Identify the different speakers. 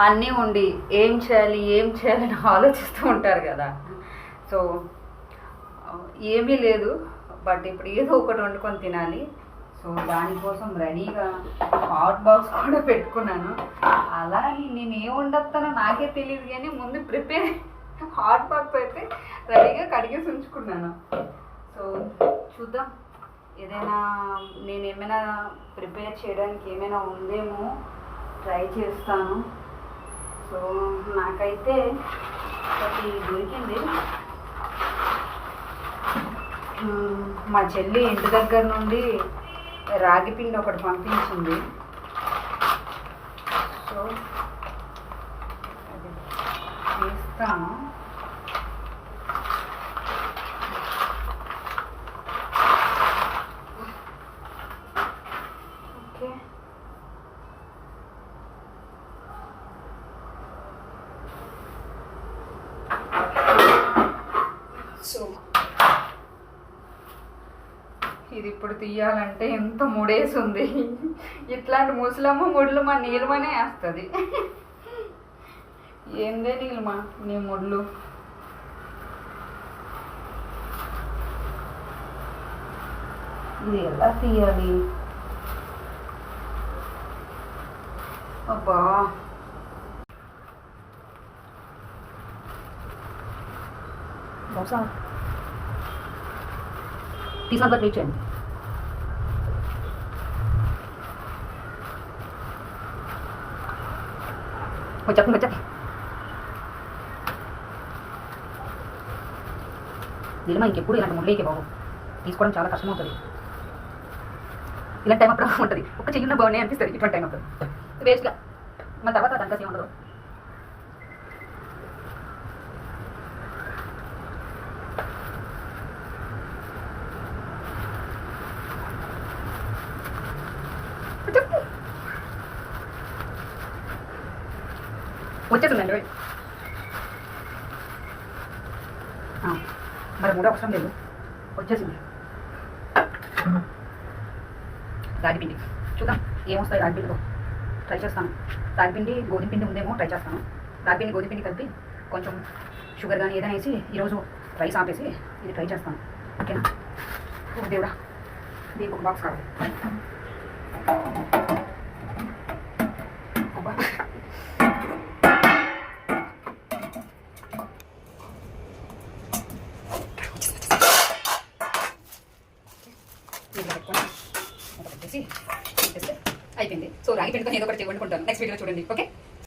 Speaker 1: అన్నీ ఉండి ఏం చేయాలని ఆలోచిస్తూ ఉంటారు కదా. సో ఏమీ లేదు, బట్ ఇప్పుడు ఏదో ఒకటి వండుకొని తినాలి. సో దానికోసం రెడీగా హాట్ బాక్స్ కూడా పెట్టుకున్నాను. అలా నేను ఏం వండొస్తానో నాకే తెలియదు, కానీ ముందు ప్రిపేర్ హాట్ బాక్స్ అయితే రెడీగా కడిగేసి ఉంచుకున్నాను. సో చూద్దాం, నేనేమైనా ప్రిపేర్ చేయడానికి ఏమైనా ఉందేమో ట్రై చేస్తాను. సో నాకైతే ఒకటి దొరికింది. మా చెల్లి ఇంటి దగ్గర నుండి రాగి పిండి ఒకటి పంపించింది. సో అది చేస్తాను. ఓకే, సో ఇది ఇప్పుడు తీయాలంటే ఎంత ముడేసి ఉంది. ఇట్లాంటి ముసలమ్మ ముళ్ళు మా నీలమనే వేస్తుంది. ఏందే నీలమా నీ ముళ్ళు? ఇది ఎలా తీయాలి? అబ్బా,
Speaker 2: తీసుకొని వెయిట్ చేయండి. వచ్చాక నిలమ ఇంకెప్పుడు ఇలాంటి ముళ్ళేకే బాబు, తీసుకోవడం చాలా కష్టం అవుతుంది. ఇలాంటి టైం అప్పుడు ఉంటుంది, ఒక చెయ్యిన బాగున్నాయి అనిపిస్తుంది ఇటువంటి టైం అప్పుడు. వేస్ట్గా మన తర్వాత దానికసి ఉండదు. వచ్చేసిందండి. మరి మూడో అవసరం లేదు, వచ్చేసింది. రాగిపిండి చూద్దాం ఏమొస్తాయి. రాగిపిండితో ట్రై చేస్తాను. రాగిపిండి గోధుమ పిండి ఉందేమో ట్రై చేస్తాను. రాగిపిండి గోధుమ పిండి కలిపి కొంచెం షుగర్ కానీ ఏదైనా వేసి ఈరోజు రైస్ ఆపేసి ఇది ట్రై చేస్తాను. ఓకేనా? ఓ దేవుడా, దీనికి ఒక బాక్స్ కావాలి. అయిపోయింది. సో రాగి పిండితో ఏదో ఒకటి వండుకుంటాను. నెక్స్ట్ వీడియో చూడండి. ఓకే.